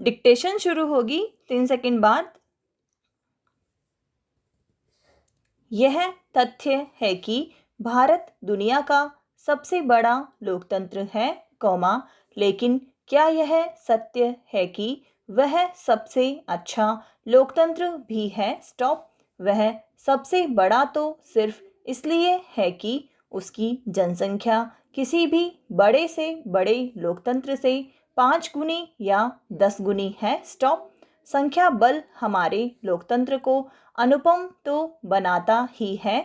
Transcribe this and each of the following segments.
Dictation शुरू होगी 3 second बाद। यह तथ्य है कि भारत दुनिया का सबसे बड़ा लोकतंत्र है, लेकिन क्या यह सत्य है कि वह सबसे अच्छा लोकतंत्र भी है? स्टॉप। वह सबसे बड़ा तो सिर्फ इसलिए है कि उसकी जनसंख्या किसी भी बड़े से बड़े लोकतंत्र से 5 गुनी या 10 गुनी है। स्टॉप। संख्या बल हमारे लोकतंत्र को अनुपम तो बनाता ही है,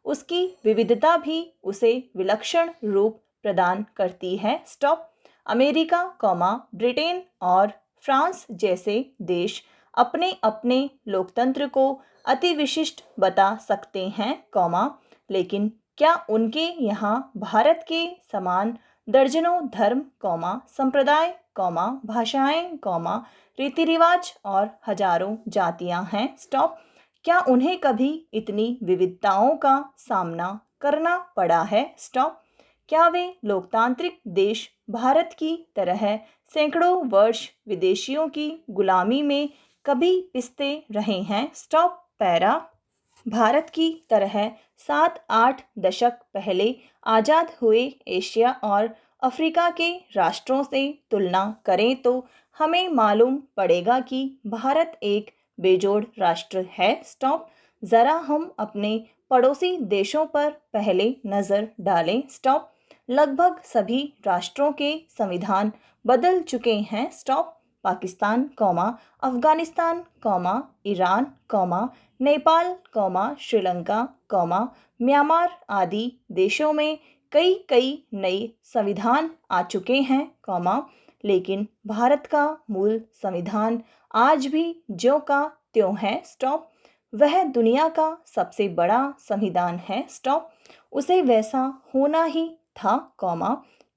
उसकी विविधता भी उसे विलक्षण रूप प्रदान करती है। स्टॉप। अमेरिका, ब्रिटेन और फ्रांस जैसे देश अपने अपने लोकतंत्र को अति विशिष्ट बता सकते हैं, लेकिन क्या उनके यहाँ भारत के समान दर्जनों धर्म, संप्रदाय, भाषाएं, रीति रिवाज और हजारों जातियां हैं? स्टॉप। क्या उन्हें कभी इतनी विविधताओं का सामना करना पड़ा है? स्टॉप। क्या वे लोकतांत्रिक देश भारत की तरह सैकड़ों वर्ष विदेशियों की गुलामी में कभी पिसते रहे हैं? स्टॉप। पैरा। भारत की तरह 7-8 दशक पहले आज़ाद हुए एशिया और अफ्रीका के राष्ट्रों से तुलना करें तो हमें मालूम पड़ेगा कि भारत एक बेजोड़ राष्ट्र है। स्टॉप। ज़रा हम अपने पड़ोसी देशों पर पहले नज़र डालें। स्टॉप। लगभग सभी राष्ट्रों के संविधान बदल चुके हैं। Stop. Pakistan, Afghanistan, Iran, Nepal, Sri Lanka, Myanmar आदि देशों में कई कई नए संविधान आ चुके हैं, लेकिन भारत का मूल संविधान आज भी ज्यों का त्यों है। स्टॉप। वह दुनिया का सबसे बड़ा संविधान है। स्टॉप। उसे वैसा होना ही था,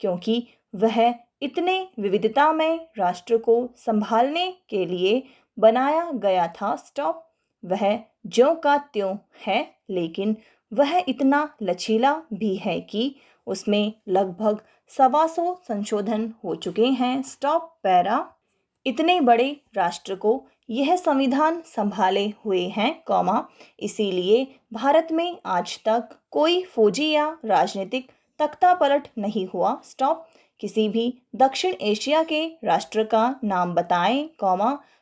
क्योंकि वह इतने विविधता में राष्ट्र को संभालने के लिए बनाया गया था। स्टॉप। वह ज्यों का त्यों है, लेकिन वह इतना लचीला भी है कि उसमें लगभग 125 संशोधन हो चुके हैं। स्टॉप। पैरा। इतने बड़े राष्ट्र को यह संविधान संभाले हुए हैं, इसीलिए भारत में आज तक कोई फौजी या राजनीतिक तख्तापलट नहीं हुआ। स्टॉप। किसी भी दक्षिण एशिया के राष्ट्र का नाम बताएं,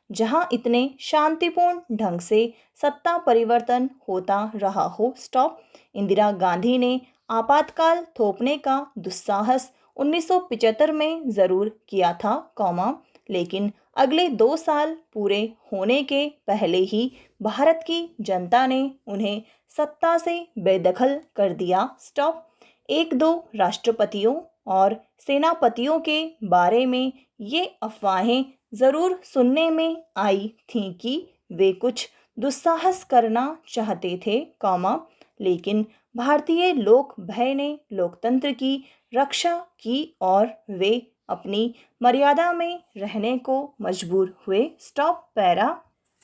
जहां इतने शांतिपूर्ण ढंग से सत्ता परिवर्तन होता रहा हो। स्टॉप। इंदिरा गांधी ने आपातकाल थोपने का दुस्साहस 1975 में ज़रूर किया था, लेकिन अगले 2 साल पूरे होने के पहले ही भारत की जनता ने उन्हें सत्ता से बेदखल कर दिया। स्टॉप। 1-2 राष्ट्रपतियों और सेनापतियों के बारे में ये अफवाहें ज़रूर सुनने में आई थीं कि वे कुछ दुस्साहस करना चाहते थे, लेकिन भारतीय लोक भय ने लोकतंत्र की रक्षा की और वे अपनी मर्यादा में रहने को मजबूर हुए। स्टॉप। पैरा।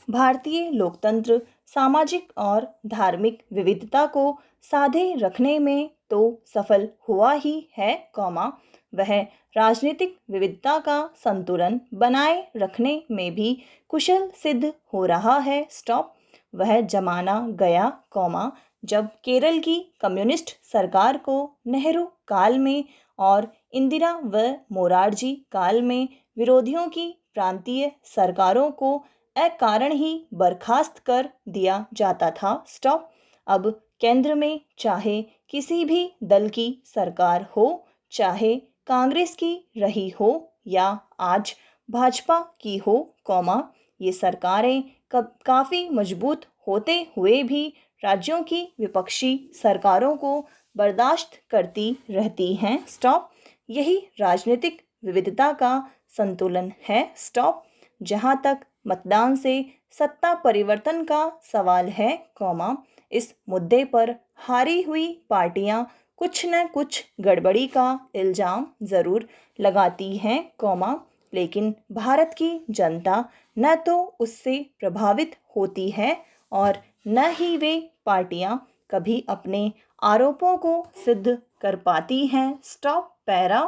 भारतीय लोकतंत्र सामाजिक और धार्मिक विविधता को साधे रखने में तो सफल हुआ ही है, वह राजनीतिक विविधता का संतुलन बनाए रखने में भी कुशल सिद्ध हो रहा है। स्टॉप। वह जमाना गया, जब केरल की कम्युनिस्ट सरकार को नेहरू काल में और इंदिरा व मोरारजी काल में विरोधियों की प्रांतीय सरकारों को अकारण ही बर्खास्त कर दिया जाता था। स्टॉप। अब केंद्र में चाहे किसी भी दल की सरकार हो, चाहे कांग्रेस की रही हो या आज भाजपा की हो, ये सरकारें काफ़ी मजबूत होते हुए भी राज्यों की विपक्षी सरकारों को बर्दाश्त करती रहती हैं। स्टॉप। यही राजनीतिक विविधता का संतुलन है। स्टॉप। जहां तक मतदान से सत्ता परिवर्तन का सवाल है, इस मुद्दे पर हारी हुई पार्टियां कुछ न कुछ गड़बड़ी का इल्ज़ाम ज़रूर लगाती हैं, लेकिन भारत की जनता न तो उससे प्रभावित होती है और न ही वे पार्टियां कभी अपने आरोपों को सिद्ध कर पाती हैं। स्टॉप। पैरा।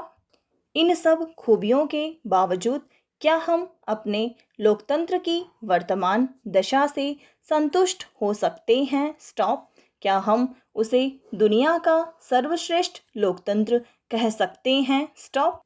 इन सब खूबियों के बावजूद क्या हम अपने लोकतंत्र की वर्तमान दशा से संतुष्ट हो सकते हैं? स्टॉप। क्या हम उसे दुनिया का सर्वश्रेष्ठ लोकतंत्र कह सकते हैं? स्टॉप।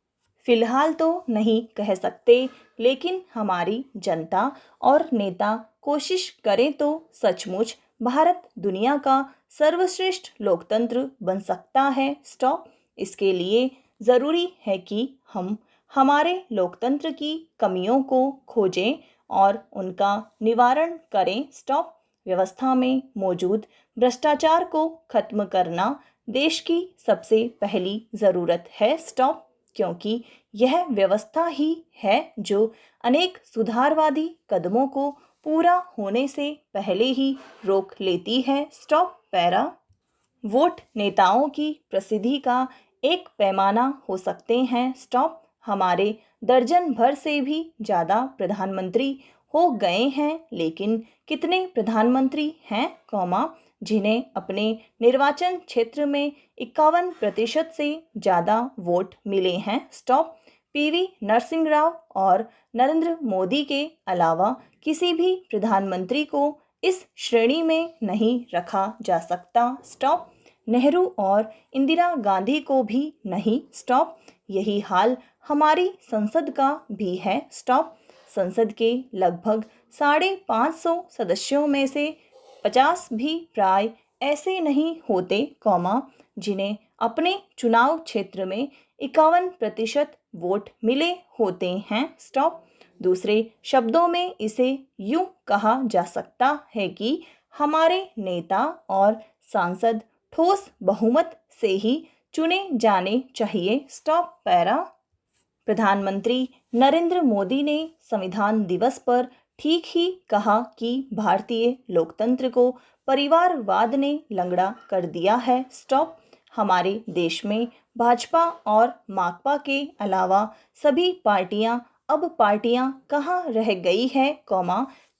फिलहाल तो नहीं कह सकते, लेकिन हमारी जनता और नेता कोशिश करें तो सचमुच भारत दुनिया का सर्वश्रेष्ठ लोकतंत्र बन सकता है। स्टॉप। इसके लिए ज़रूरी है कि हम हमारे लोकतंत्र की कमियों को खोजें और उनका निवारण करें। स्टॉप। व्यवस्था में मौजूद भ्रष्टाचार को खत्म करना देश की सबसे पहली ज़रूरत है। स्टॉप। क्योंकि यह व्यवस्था ही है जो अनेक सुधारवादी कदमों को पूरा होने से पहले ही रोक लेती है। स्टॉप। पैरा। वोट नेताओं की प्रसिद्धि का एक पैमाना हो सकते हैं। स्टॉप। हमारे दर्जन भर से भी ज़्यादा प्रधानमंत्री हो गए हैं, लेकिन कितने प्रधानमंत्री हैं, जिन्हें अपने निर्वाचन क्षेत्र में 51% से ज़्यादा वोट मिले हैं? स्टॉप। पीवी नरसिंह राव और नरेंद्र मोदी के अलावा किसी भी प्रधानमंत्री को इस श्रेणी में नहीं रखा जा सकता। स्टॉप। नेहरू और इंदिरा गांधी को भी नहीं। स्टॉप। यही हाल हमारी संसद का भी है। स्टॉप। संसद के लगभग 550 सदस्यों में से 50 भी प्राय ऐसे नहीं होते, जिन्हें अपने चुनाव क्षेत्र में 51% वोट मिले होते हैं। स्टॉप। दूसरे शब्दों में इसे यूं कहा जा सकता है कि हमारे नेता और सांसद ठोस बहुमत से ही चुने जाने चाहिए। स्टॉप। पैरा। प्रधानमंत्री नरेंद्र मोदी ने संविधान दिवस पर ठीक ही कहा कि भारतीय लोकतंत्र को परिवारवाद ने लंगड़ा कर दिया है। स्टॉप। हमारे देश में भाजपा और माकपा के अलावा सभी पार्टियां अब पार्टियां कहाँ रह गई है,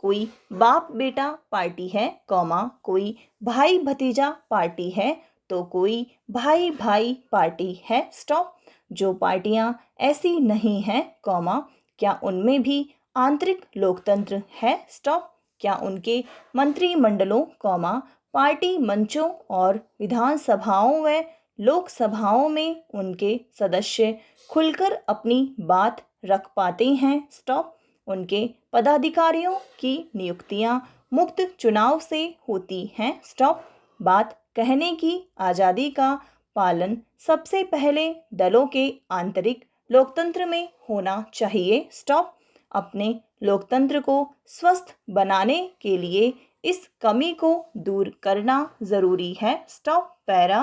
कोई बाप बेटा पार्टी है, कोई भाई भतीजा पार्टी है, तो कोई भाई भाई पार्टी है। स्टॉप। जो पार्टियां ऐसी नहीं हैं, क्या उनमें भी आंतरिक लोकतंत्र है? स्टॉप। क्या उनके मंत्रिमंडलों, पार्टी मंचों और विधानसभाओं व लोकसभाओं में उनके सदस्य खुलकर अपनी बात रख पाते हैं? स्टॉप। उनके पदाधिकारियों की नियुक्तियां मुक्त चुनाव से होती हैं? स्टॉप। बात कहने की आज़ादी का पालन सबसे पहले दलों के आंतरिक लोकतंत्र में होना चाहिए। स्टॉप। अपने लोकतंत्र को स्वस्थ बनाने के लिए इस कमी को दूर करना जरूरी है। स्टॉप। पैरा।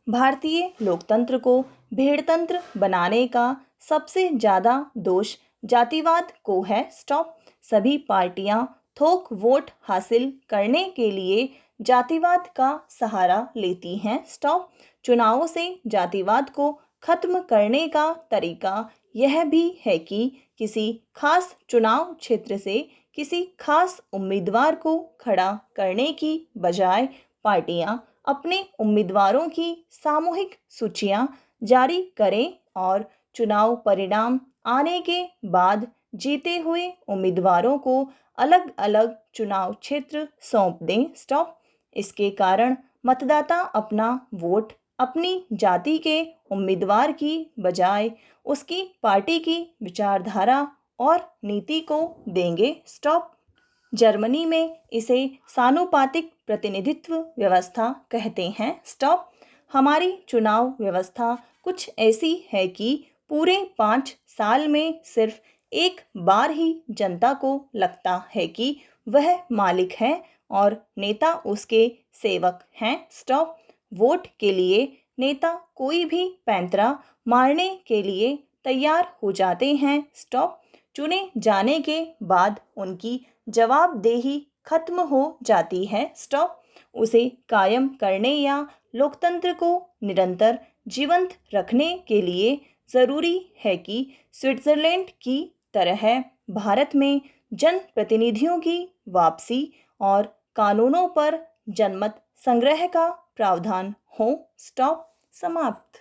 भारतीय लोकतंत्र को भेड़तंत्र बनाने का सबसे ज़्यादा दोष जातिवाद को है। स्टॉप। सभी पार्टियां थोक वोट हासिल करने के लिए जातिवाद का सहारा लेती हैं। स्टॉप। चुनावों से जातिवाद को खत्म करने का तरीका यह भी है कि किसी खास चुनाव क्षेत्र से किसी खास उम्मीदवार को खड़ा करने की बजाय पार्टियां अपने उम्मीदवारों की सामूहिक सूचियां जारी करें और चुनाव परिणाम आने के बाद जीते हुए उम्मीदवारों को अलग अलग चुनाव क्षेत्र सौंप दें। स्टॉप। इसके कारण मतदाता अपना वोट अपनी जाति के उम्मीदवार की बजाय उसकी पार्टी की विचारधारा और नीति को देंगे। स्टॉप। जर्मनी में इसे सानुपातिक प्रतिनिधित्व व्यवस्था कहते हैं। स्टॉप। हमारी चुनाव व्यवस्था कुछ ऐसी है कि पूरे 5 साल में सिर्फ एक बार ही जनता को लगता है कि वह मालिक है और नेता उसके सेवक हैं। स्टॉप। वोट के लिए नेता कोई भी पैंतरा मारने के लिए तैयार हो जाते हैं। स्टॉप। चुने जाने के बाद उनकी जवाबदेही खत्म हो जाती है। स्टॉप। उसे कायम करने या लोकतंत्र को निरंतर जीवंत रखने के लिए ज़रूरी है कि स्विट्ज़रलैंड की तरह भारत में जनप्रतिनिधियों की वापसी और कानूनों पर जनमत संग्रह का प्रावधान हो। स्टॉप। समाप्त।